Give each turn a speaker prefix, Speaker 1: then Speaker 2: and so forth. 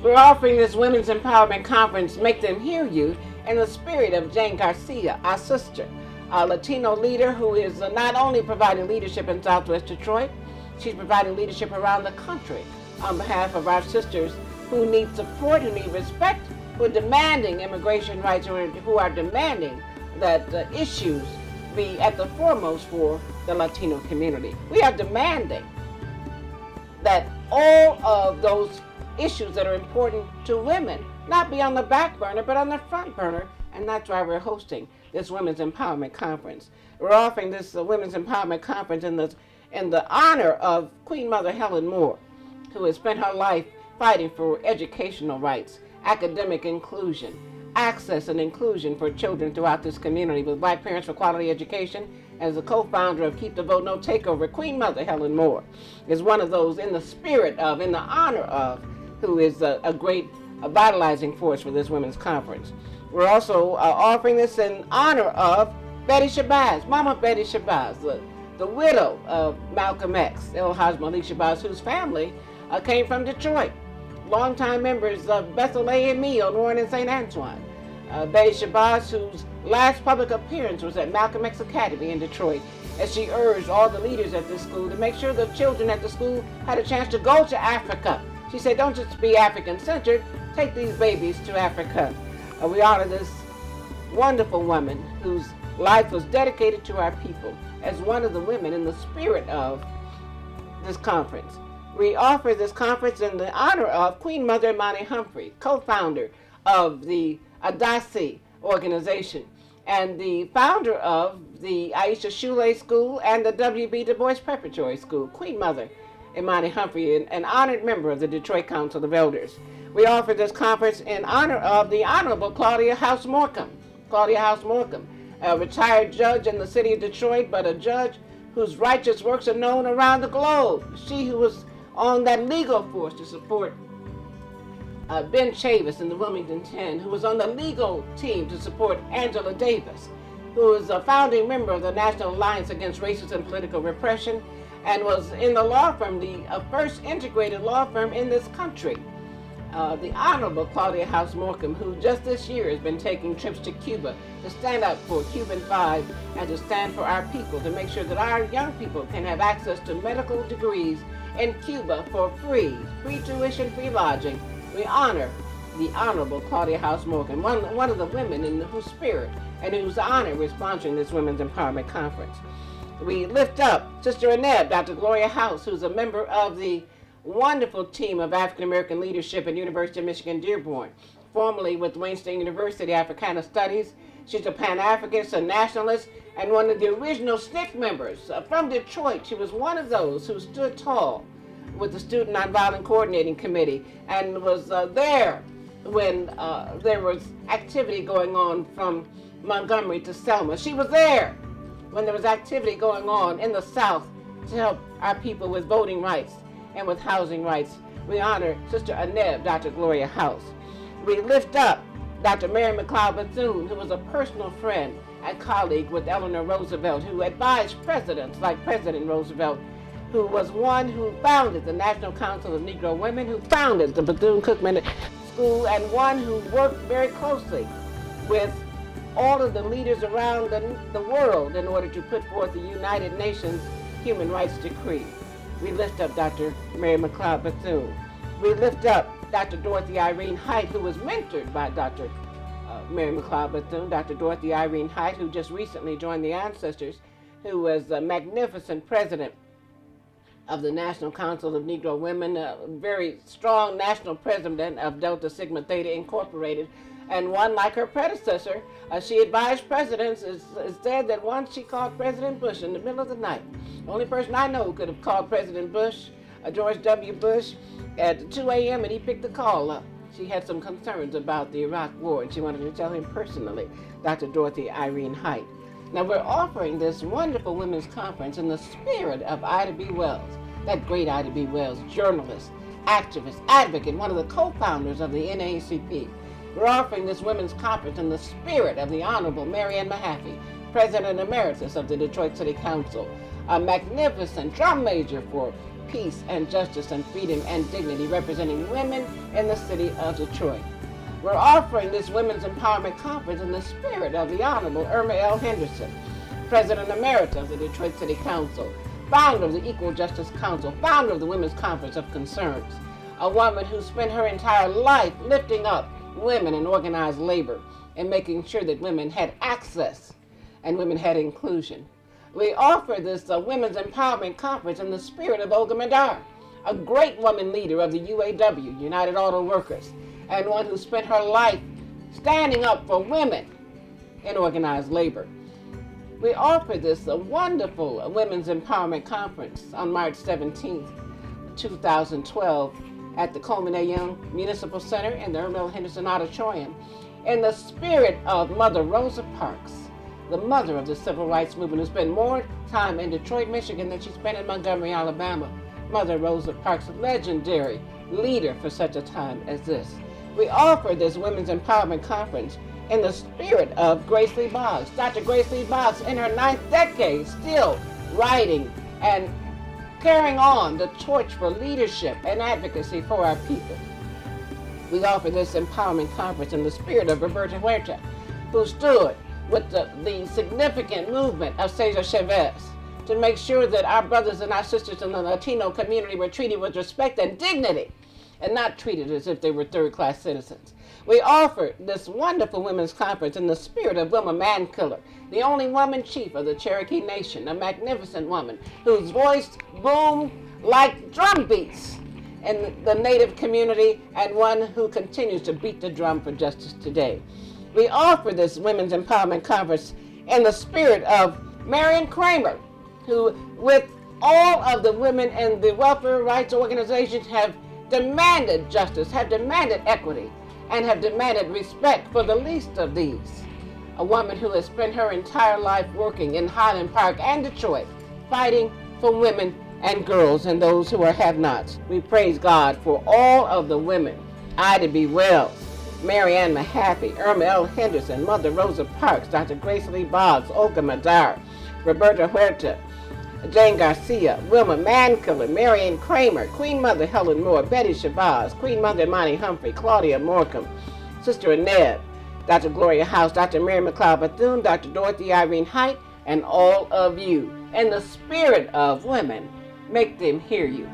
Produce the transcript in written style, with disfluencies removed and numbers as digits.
Speaker 1: We're offering this Women's Empowerment Conference, Make Them Hear You, in the spirit of Jane Garcia, our sister, a Latino leader who is not only providing leadership in Southwest Detroit, she's providing leadership around the country on behalf of our sisters who need support, who need respect, who are demanding immigration rights, who are demanding that issues be at the foremost for the Latino community. We are demanding that all of those issues that are important to women not be on the back burner, but on the front burner, and that's why we're hosting this Women's Empowerment Conference. We're offering this Women's Empowerment Conference in the honor of Queen Mother Helen Moore, who has spent her life fighting for educational rights, academic inclusion, access and inclusion for children throughout this community with Black Parents for Quality Education. As a co-founder of Keep the Vote No Takeover, Queen Mother Helen Moore is one of those in the spirit of, in the honor of, who is a great vitalizing force for this women's conference. We're also offering this in honor of Betty Shabazz, Mama Betty Shabazz, the widow of Malcolm X, El Haj Malik Shabazz, whose family came from Detroit. Longtime members of Bethel A&E on Warren and St. Antoine. Betty Shabazz, whose last public appearance was at Malcolm X Academy in Detroit, as she urged all the leaders at this school to make sure the children at the school had a chance to go to Africa. She said, don't just be African-centered, take these babies to Africa. We honor this wonderful woman whose life was dedicated to our people as one of the women in the spirit of this conference. We offer this conference in the honor of Queen Mother Imani Humphrey, co-founder of the Adasi organization and the founder of the Aisha Shule School and the W.B. Du Bois Preparatory School. Queen Mother Imani Humphrey, an honored member of the Detroit Council of Elders. We offer this conference in honor of the Honorable Claudia House Morcom. Claudia House Morcom, a retired judge in the city of Detroit, but a judge whose righteous works are known around the globe. She who was on that legal force to support Ben Chavis in the Wilmington 10, who was on the legal team to support Angela Davis, who is a founding member of the National Alliance Against Racist and Political Repression, and was in the law firm, the first integrated law firm in this country. The Honorable Claudia House Morcom, who just this year has been taking trips to Cuba to stand up for Cuban 5 and to stand for our people, to make sure that our young people can have access to medical degrees in Cuba for free tuition, free lodging. We honor the Honorable Claudia House Morcom, one of the women in whose spirit and in whose honor we're sponsoring this Women's Empowerment Conference. We lift up Sister Aneb, Dr. Gloria House, who's a member of the wonderful team of African American leadership at University of Michigan Dearborn, formerly with Wayne State University Africana Studies. She's a Pan-Africanist, a nationalist, and one of the original SNCC members from Detroit. She was one of those who stood tall with the Student Nonviolent Coordinating Committee and was there when there was activity going on from Montgomery to Selma. She was there when there was activity going on in the South to help our people with voting rights and with housing rights. We honor Sister Aneb, Dr. Gloria House. We lift up Dr. Mary McLeod Bethune, who was a personal friend and colleague with Eleanor Roosevelt, who advised presidents like President Roosevelt, who was one who founded the National Council of Negro Women, who founded the Bethune-Cookman School, and one who worked very closely with all of the leaders around the world in order to put forth the United Nations Human Rights Decree. We lift up Dr. Mary McLeod Bethune. We lift up Dr. Dorothy Irene Height, who was mentored by Dr. Mary McLeod Bethune. Dr. Dorothy Irene Height, who just recently joined the Ancestors, who was a magnificent president of the National Council of Negro Women, a very strong national president of Delta Sigma Theta Incorporated, and one like her predecessor. She advised presidents. It's said that once she called President Bush in the middle of the night. The only person I know who could have called President Bush, George W. Bush, at 2 a.m. and he picked the call up. She had some concerns about the Iraq War and she wanted to tell him personally, Dr. Dorothy Irene Height. Now, we're offering this wonderful women's conference in the spirit of Ida B. Wells, that great Ida B. Wells, journalist, activist, advocate, one of the co-founders of the NAACP. We're offering this women's conference in the spirit of the Honorable Mary Ann Mahaffey, President Emeritus of the Detroit City Council, a magnificent drum major for peace and justice and freedom and dignity, representing women in the city of Detroit. We're offering this Women's Empowerment Conference in the spirit of the Honorable Irma L. Henderson, President Emeritus of the Detroit City Council, founder of the Equal Justice Council, founder of the Women's Conference of Concerns, a woman who spent her entire life lifting up women in organized labor and making sure that women had access and women had inclusion. We offer this Women's Empowerment Conference in the spirit of Olga Madar, a great woman leader of the UAW, United Auto Workers, and one who spent her life standing up for women in organized labor. We offer this wonderful Women's Empowerment Conference on March 17th, 2012 at the Coleman A. Young Municipal Center in the Irma L. Henderson Auditorium in the spirit of Mother Rosa Parks, the mother of the civil rights movement, who spent more time in Detroit, Michigan than she spent in Montgomery, Alabama. Mother Rosa Parks, a legendary leader for such a time as this. We offer this Women's Empowerment Conference in the spirit of Grace Lee Boggs. Dr. Grace Lee Boggs, in her 9th decade, still writing and carrying on the torch for leadership and advocacy for our people. We offer this empowerment conference in the spirit of Roberta Huerta, who stood with the significant movement of Cesar Chavez to make sure that our brothers and our sisters in the Latino community were treated with respect and dignity and not treated as if they were third-class citizens. We offer this wonderful women's conference in the spirit of Wilma Mankiller, the only woman chief of the Cherokee Nation, a magnificent woman whose voice boomed like drum beats in the Native community and one who continues to beat the drum for justice today. We offer this Women's Empowerment Conference in the spirit of Marion Kramer, who, with all of the women in the welfare rights organizations, have demanded justice, have demanded equity, and have demanded respect for the least of these. A woman who has spent her entire life working in Highland Park and Detroit, fighting for women and girls and those who are have-nots. We praise God for all of the women: Ida B. Wells, Mary Ann Mahaffey, Irma L. Henderson, Mother Rosa Parks, Dr. Grace Lee Boggs, Olga Madar, Roberta Huerta, Jane Garcia, Wilma Mankiller, Marion Kramer, Queen Mother Helen Moore, Betty Shabazz, Queen Mother Monty Humphrey, Claudia Morcom, Sister Annette, Dr. Gloria House, Dr. Mary McLeod Bethune, Dr. Dorothy Irene Height, and all of you. In the spirit of women, make them hear you.